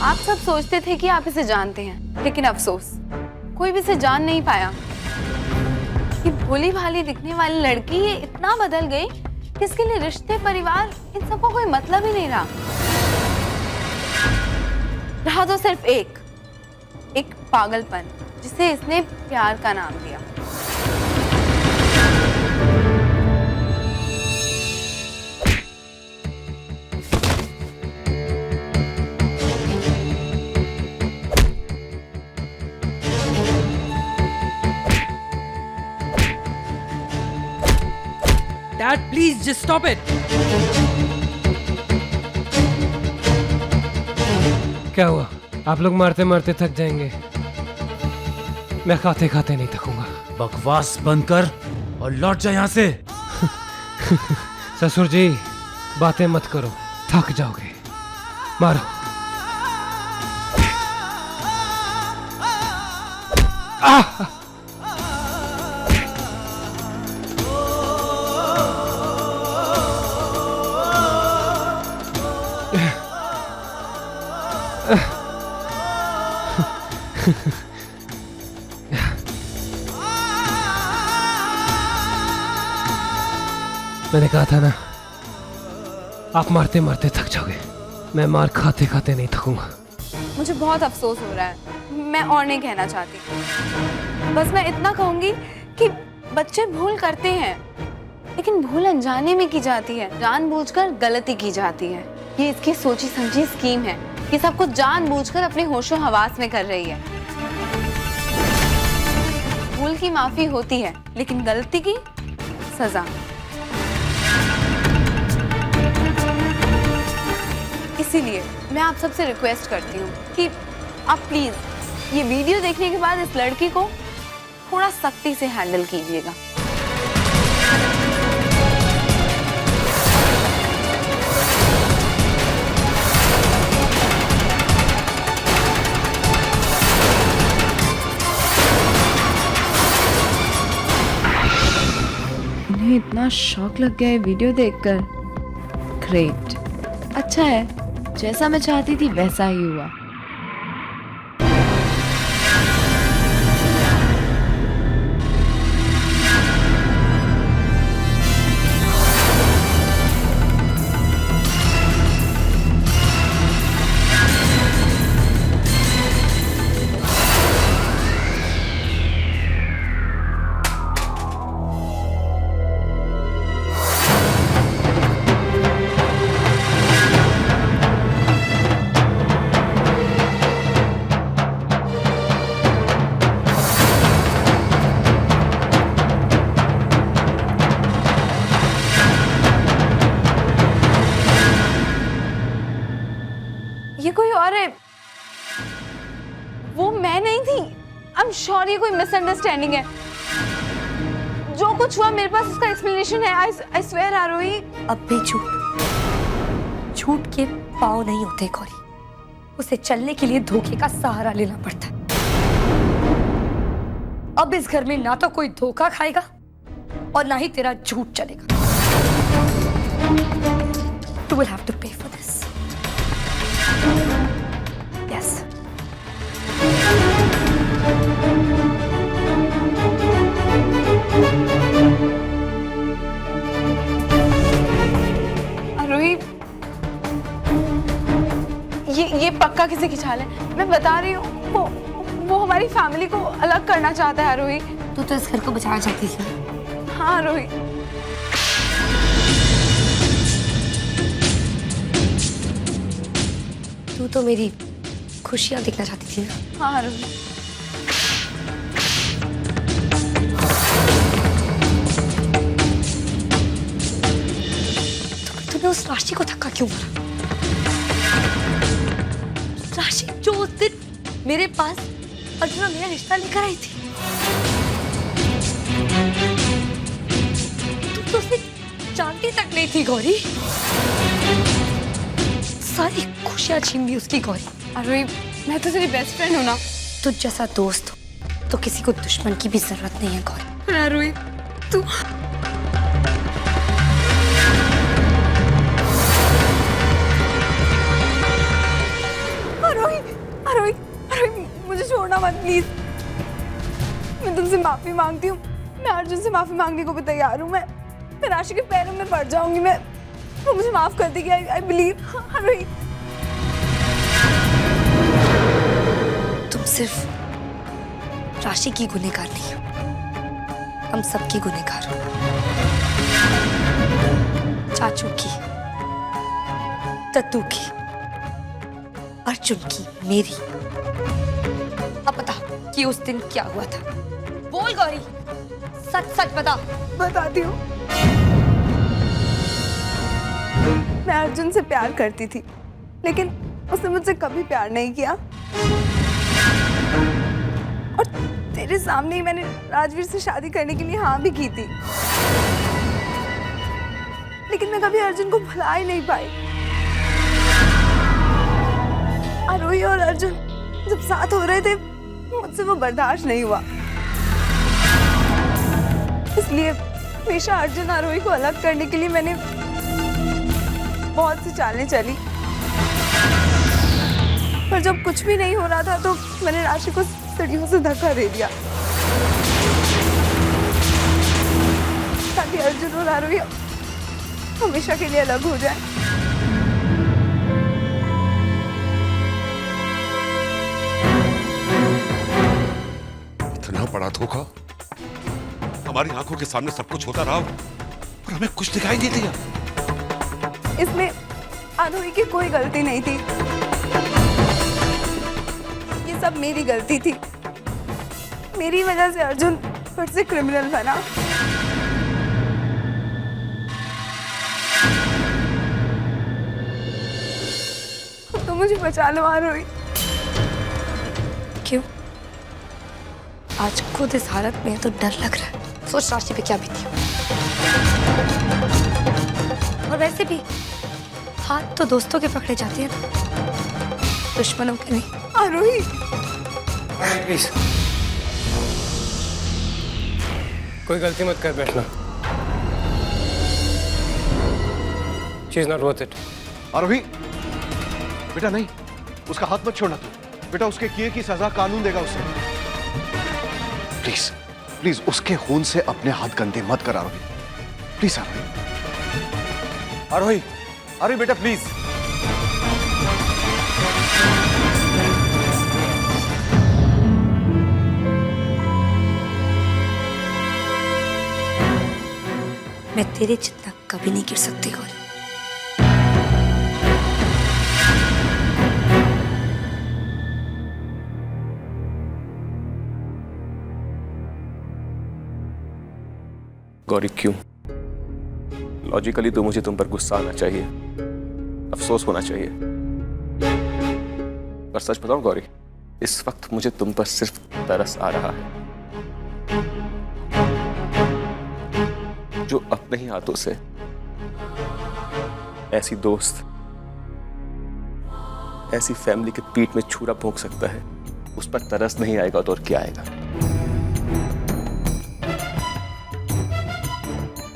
आप सब सोचते थे कि आप इसे जानते हैं, लेकिन अफसोस कोई भी इसे जान नहीं पाया। ये भोली भाली दिखने वाली लड़की ये इतना बदल गई कि इसके लिए रिश्ते, परिवार, इन सबका कोई मतलब ही नहीं रहा। रहा तो सिर्फ एक पागलपन, जिसे इसने प्यार का नाम दिया। Dad, please just stop it. क्या हुआ? आप लोग मारते मारते थक जाएंगे, मैं खाते खाते नहीं थकूंगा। बकवास बंद कर और लौट जा यहाँ से। ससुर जी, बातें मत करो, थक जाओगे। मारो। आह! मैंने कहा था ना, आप मारते मारते थक जाओगे, मैं मार खाते खाते नहीं थकूंगा। मुझे बहुत अफसोस हो रहा है, मैं और नहीं कहना चाहती। बस मैं इतना कहूंगी कि बच्चे भूल करते हैं, लेकिन भूल अनजाने में की जाती है, जानबूझकर गलती की जाती है। ये इसकी सोची समझी स्कीम है कि सब कुछ जानबूझकर अपने होशो हवास में कर रही है। भूल की माफी होती है, लेकिन गलती की सजा। इसीलिए मैं आप सबसे रिक्वेस्ट करती हूँ कि आप प्लीज ये वीडियो देखने के बाद इस लड़की को थोड़ा सख्ती से हैंडल कीजिएगा। इन्हें इतना शौक लग गया है वीडियो देखकर। ग्रेट, अच्छा है, जैसा मैं चाहती थी वैसा ही हुआ। ये कोई और है, वो मैं नहीं थी। आई एम श्योर ये कोई मिसअंडरस्टैंडिंग है। जो कुछ हुआ मेरे पास उसका एक्सप्लेनेशन है। आई स्वेयर आरोही। अब भी झूठ के पाँव नहीं होते गौरी, उसे चलने के लिए धोखे का सहारा लेना पड़ता है। अब इस घर में ना तो कोई धोखा खाएगा और ना ही तेरा झूठ चलेगा। You will have to pay for this. Yes. आरोही, ये पक्का किसी की चाल है। मैं बता रही हूँ, वो हमारी फैमिली को अलग करना चाहता है। आरोही, तू तो इस घर को बचाना चाहती थी। हाँ आरोही। तू तो मेरी खुशियां देखना चाहती थी ना। हाँ आरोही। तूने उस राशि को धक्का क्यों मारा? राशि जो उस दिन मेरे पास अर्जुना मेरा रिश्ता लेकर आई थी। तू तो उसे जानती तक नहीं थी गौरी। सारी खुशियां छीन ली उसकी गौरी। आरोही, मैं तो तेरी बेस्ट फ्रेंड हूँ ना। तुझ जैसा दोस्त हो तो किसी को दुश्मन की भी जरूरत नहीं है गौरी। आरोही, तू आरोही, प्लीज, मैं तुमसे माफी मांगती हूँ। मैं अर्जुन से माफी मांगने को भी तैयार हूँ। मैं राशि के पैरों में पड़ जाऊंगी। वो मुझे माफ कर देगी। I believe. आरोही, तुम सिर्फ राशि की गुनहगार नहीं हो, हम सबकी गुनहगार हो। चाचू की, तत्तू की, अर्जुन की, मेरी। अब बता कि उस दिन क्या हुआ था। बोल गौरी, सच सच बता। बताती हूँ। मैं अर्जुन से प्यार करती थी, लेकिन उसने मुझसे कभी प्यार नहीं किया। और तेरे सामने ही मैंने राजवीर से शादी करने के लिए हाँ भी की थी, लेकिन मैं कभी अर्जुन को भुला ही नहीं पाई। आरोही और अर्जुन जब साथ हो रहे थे, मुझसे वो बर्दाश्त नहीं हुआ। इसलिए हमेशा अर्जुन आरोही को अलग करने के लिए मैंने बहुत सी चालें चली। पर जब कुछ भी नहीं हो रहा था तो मैंने राशि को सीढ़ियों से धक्का दे दिया, ताकि अर्जुन और आरोही हमेशा के लिए अलग हो जाए। इतना बड़ा धोखा, हमारी आंखों के सामने सब कुछ होता रहा और हमें कुछ दिखाई नहीं दिया। इसमें आरोही की कोई गलती नहीं थी। ये सब मेरी गलती थी। मेरी वजह से अर्जुन फिर से क्रिमिनल बना। तो मुझे बचा लो आरोही। क्यों? आज खुद इस हालत में है तो डर लग रहा है। सोच राशि पे क्या बीती। और वैसे भी हाथ तो दोस्तों के पकड़े जाते हैं, दुश्मनों के नहीं। आरोही, प्लीज कोई गलती मत कर बैठना। She is not worth it. Aarohi, बेटा नहीं, उसका हाथ मत छोड़ना तू। बेटा उसके किए की सजा कानून देगा उसे। प्लीज प्लीज उसके खून से अपने हाथ गंदे मत कर आरोही। प्लीज आरोही। आरोही, आरोही बेटा प्लीज। मैं तेरे जितना कभी नहीं गिर सकती गौरी। गौरी क्यों? लॉजिकली तो मुझे तुम पर गुस्सा आना चाहिए, अफसोस होना चाहिए, पर सच बताऊं गौरी, इस वक्त मुझे तुम पर सिर्फ तरस आ रहा है, जो अपने ही हाथों से ऐसी दोस्त, ऐसी फैमिली के पीठ में छुरा भोंक सकता है, उस पर तरस नहीं आएगा तो और क्या आएगा?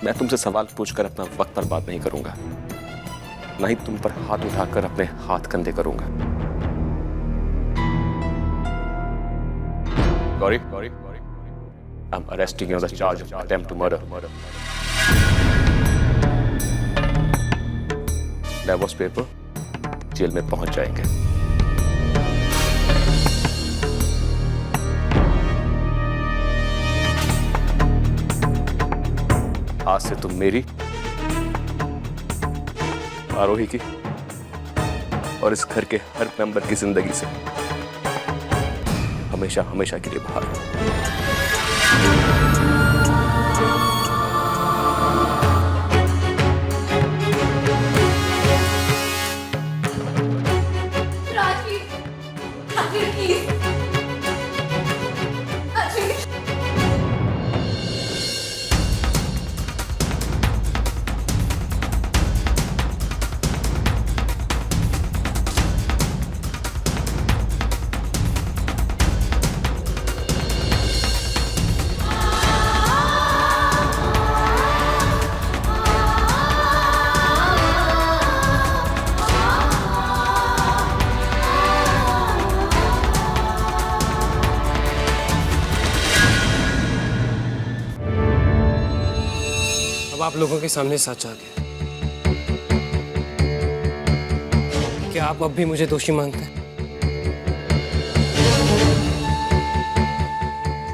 मैं तुमसे सवाल पूछकर अपना वक्त बर्बाद नहीं करूंगा, ना ही तुम पर हाथ उठाकर अपने हाथ कंधे करूंगा। Gauri, Gauri, Gauri, I'm arresting you on the charge of attempt to murder. Divorce paper jail में पहुंच जाएंगे। आज से तुम मेरी, आरोही की और इस घर के हर मेंबर की जिंदगी से हमेशा हमेशा के लिए बाहर। अब आप लोगों के सामने सच आ गया। क्या आप अब भी मुझे दोषी मानते हैं?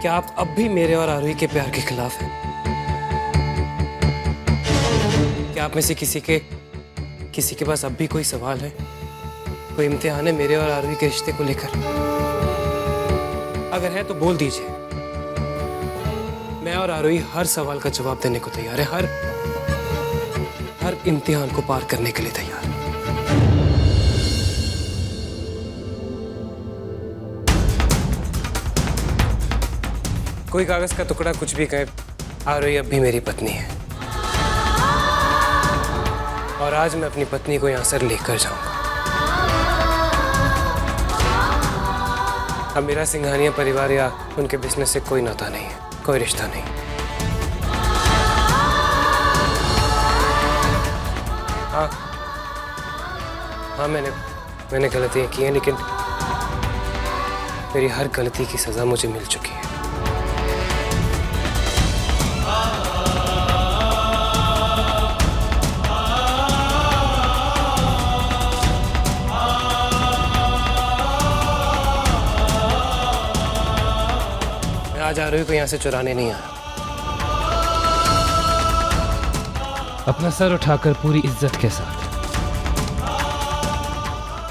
क्या आप अब भी मेरे और आरोही के प्यार के खिलाफ हैं? क्या आप में से किसी के पास अब भी कोई सवाल है, कोई इम्तिहान है मेरे और आरोही के रिश्ते को लेकर? अगर है तो बोल दीजिए। मैं और आरोही हर सवाल का जवाब देने को तैयार है, हर इम्तिहान को पार करने के लिए तैयार है। कोई कागज का टुकड़ा कुछ भी कहे, आरोही अब भी मेरी पत्नी है और आज मैं अपनी पत्नी को यहां से लेकर जाऊंगा। अब मेरा सिंघानिया परिवार या उनके बिजनेस से कोई नाता नहीं है, कोई रिश्ता नहीं। हाँ, मैंने गलतियां की हैं, लेकिन मेरी हर गलती की सजा मुझे मिल चुकी है। मैं आज आरोही को यहाँ से चुराने नहीं आया। अपना सर उठाकर पूरी इज्जत के साथ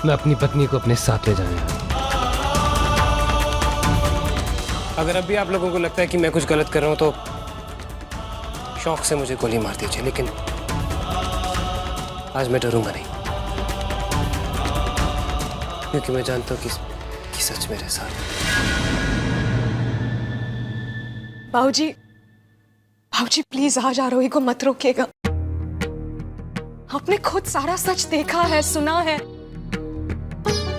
मैं अपनी पत्नी को अपने साथ ले जाऊंगा। अगर अब भी आप लोगों को लगता है कि मैं कुछ गलत कर रहा हूं तो शौक से मुझे गोली मार दीजिए, लेकिन आज मैं डरूंगा नहीं, क्योंकि मैं जानता हूं कि सच मेरे साथ है। बाबूजी प्लीज आज आरोही को मत रोकिएगा। आपने खुद सारा सच देखा है, सुना है।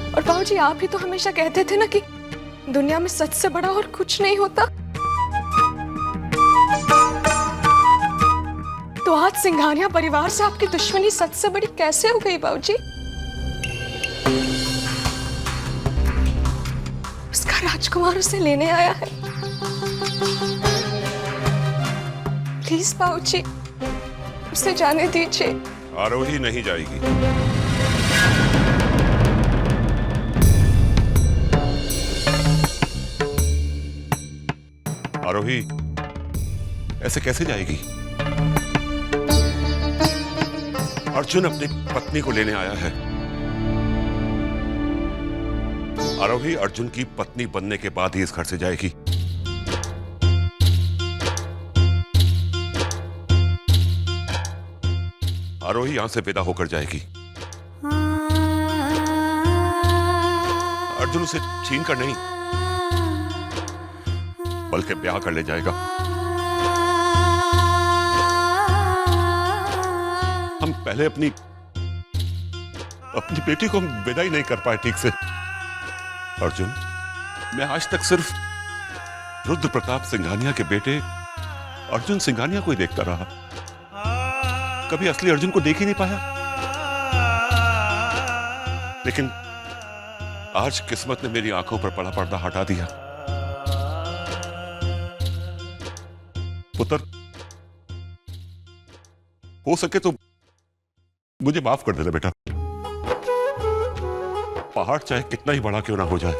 और बाबूजी आप ही तो हमेशा कहते थे ना कि दुनिया में सच से बड़ा और कुछ नहीं होता। तो आज सिंघानिया परिवार से आपकी दुश्मनी सच से बड़ी कैसे हो गई बाबूजी? उसका राजकुमार उसे लेने आया है। प्लीज बाबूजी उसे जाने दीजिए। आरोही नहीं जाएगी। आरोही ऐसे कैसे जाएगी? अर्जुन अपनी पत्नी को लेने आया है। आरोही अर्जुन की पत्नी बनने के बाद ही इस घर से जाएगी। आरोही यहां से विदा होकर जाएगी। अर्जुन उसे छीन कर नहीं, बल्कि ब्याह कर ले जाएगा। हम पहले अपनी बेटी को विदा ही नहीं कर पाए ठीक से। अर्जुन, मैं आज तक सिर्फ रुद्र प्रताप सिंघानिया के बेटे अर्जुन सिंघानिया को ही देखता रहा, कभी असली अर्जुन को देख ही नहीं पाया। लेकिन आज किस्मत ने मेरी आंखों पर पड़ा पर्दा हटा दिया। पुत्र, हो सके तो मुझे माफ कर देना बेटा। पहाड़ चाहे कितना ही बड़ा क्यों ना हो जाए,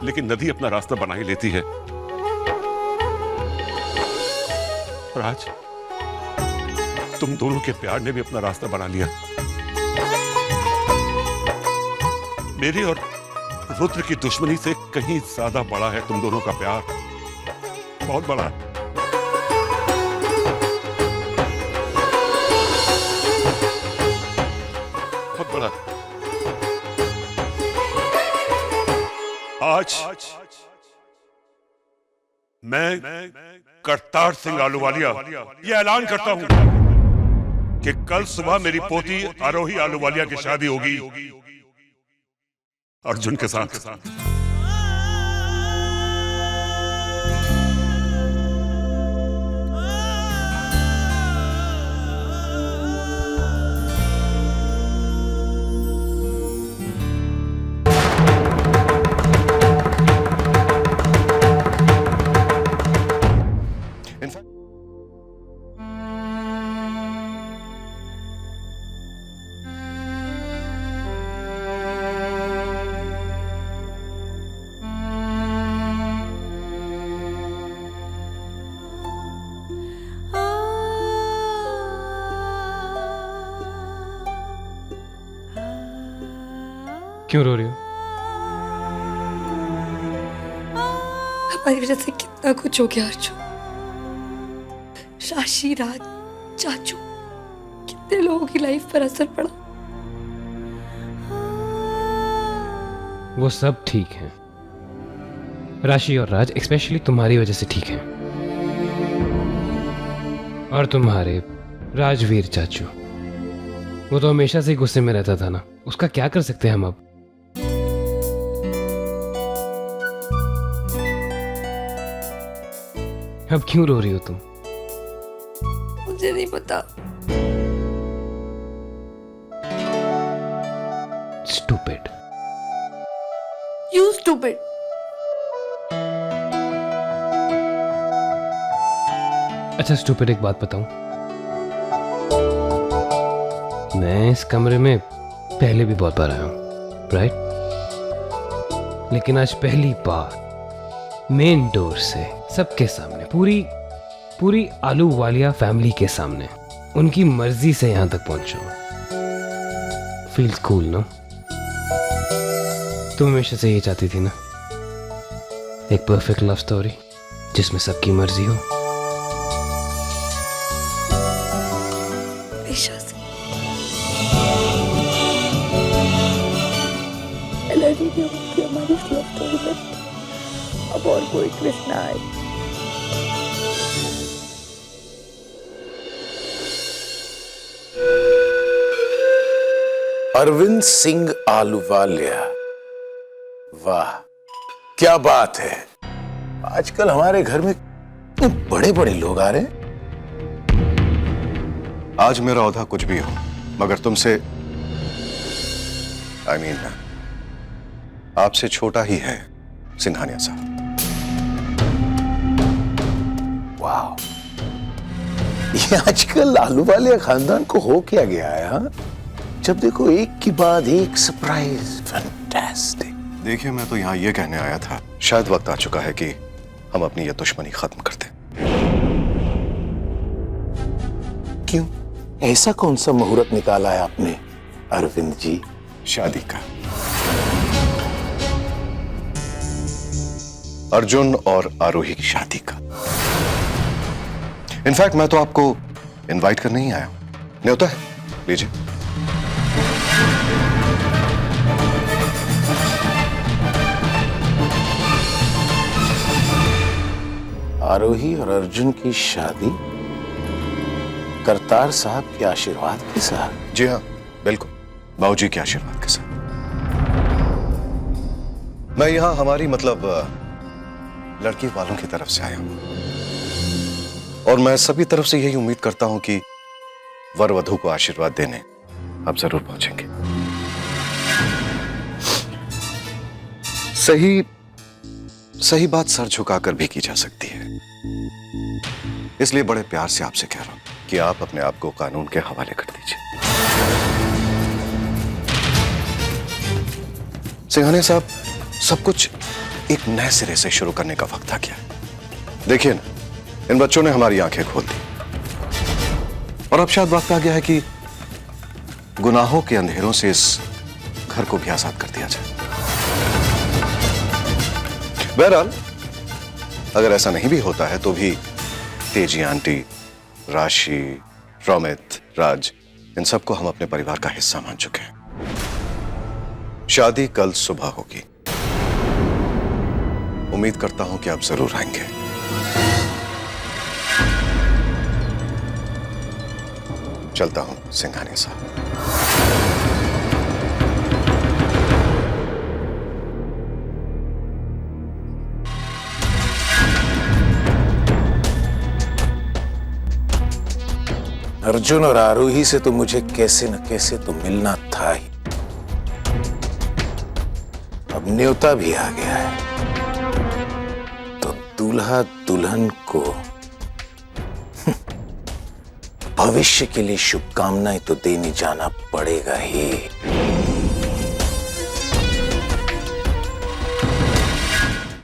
लेकिन नदी अपना रास्ता बना ही लेती है। और आज तुम दोनों के प्यार ने भी अपना रास्ता बना लिया। मेरी और रुद्र की दुश्मनी से कहीं ज्यादा बड़ा है तुम दोनों का प्यार, बहुत बड़ा है। बहुत बड़ा। आज मैं करतार सिंह आलूवालिया ये ऐलान करता हूं कि कल सुबह मेरी पोती आरोही आलूवालिया की शादी होगी अर्जुन के साथ। क्यों रो रही हो? हमारी वजह से कितना कुछ हो गया अर्जुन। राशि, राज, चाचू, कितने लोगों की लाइफ पर असर पड़ा। वो सब ठीक है। राशि और राज स्पेशली तुम्हारी वजह से ठीक है। और तुम्हारे राजवीर चाचू, वो तो हमेशा से ही गुस्से में रहता था ना, उसका क्या कर सकते हैं हम अब? अब क्यों रो रही हो तुम? मुझे नहीं पता। स्टूपिड। You stupid. अच्छा स्टूपिड, एक बात बताऊं? मैं इस कमरे में पहले भी बहुत बार आया हूं, राइट? लेकिन आज पहली बार मेन डोर से सबके सामने, पूरी आलू वालिया फैमिली के सामने, उनकी मर्जी से यहां तक पहुंचा हूं। Feels cool no? तुम हमेशा से ये चाहती थी ना, एक परफेक्ट लव स्टोरी जिसमें सबकी मर्जी हो। हमेशा से। एलर्जी की हमारी लव स्टोरी में अब और कोई ट्विस्ट ना आए। अरविंद सिंह आलूवालिया, वाह क्या बात है। आजकल हमारे घर में इतने बड़े बड़े लोग आ रहे हैं। आज मेरा औहदा कुछ भी हो, मगर तुमसे आपसे छोटा ही है सिंघानिया साहब। वाह, ये आजकल आलूवालिया खानदान को हो क्या गया है? हाँ, जब देखो एक के बाद एक सरप्राइज। फैंटास्टिक। देखिए, मैं तो यहाँ ये कहने आया था, शायद वक्त आ चुका है कि हम अपनी ये दुश्मनी खत्म कर दें। क्यों? ऐसा कौन सा मुहूर्त निकाला है आपने अरविंद जी? शादी का। अर्जुन और आरोही की शादी का। इनफैक्ट मैं तो आपको इनवाइट करने ही आया हूं। न्योता है, लीजिए। आरोही और अर्जुन की शादी करतार साहब के आशीर्वाद के साथ? जी हाँ, बिल्कुल, बाबूजी के आशीर्वाद के साथ। मैं यहां हमारी लड़की वालों की तरफ से आया हूं, और मैं सभी तरफ से यही उम्मीद करता हूं कि वर वधू को आशीर्वाद देने आप जरूर पहुंचेंगे। सही बात सर झुकाकर भी की जा सकती है, इसलिए बड़े प्यार से आपसे कह रहा हूं कि आप अपने आप को कानून के हवाले कर दीजिए। सिंघानिया साहब, सब कुछ एक नए सिरे से शुरू करने का वक्त आ गया है। देखिए ना, इन बच्चों ने हमारी आंखें खोल दी, और अब शायद वक्त आ गया है कि गुनाहों के अंधेरों से इस घर को भी आजाद कर दिया जाए। बहरहाल, अगर ऐसा नहीं भी होता है तो भी तेजी आंटी, राशि, रोमित, राज, इन सबको हम अपने परिवार का हिस्सा मान चुके हैं। शादी कल सुबह होगी। उम्मीद करता हूं कि आप जरूर आएंगे। चलता हूं सिंघानिया साहब। अर्जुन और आरोही से तो मुझे कैसे न कैसे तो मिलना था ही। अब न्योता भी आ गया है, तो दूल्हा दुल्हन को भविष्य के लिए शुभकामनाएं तो देने जाना पड़ेगा ही।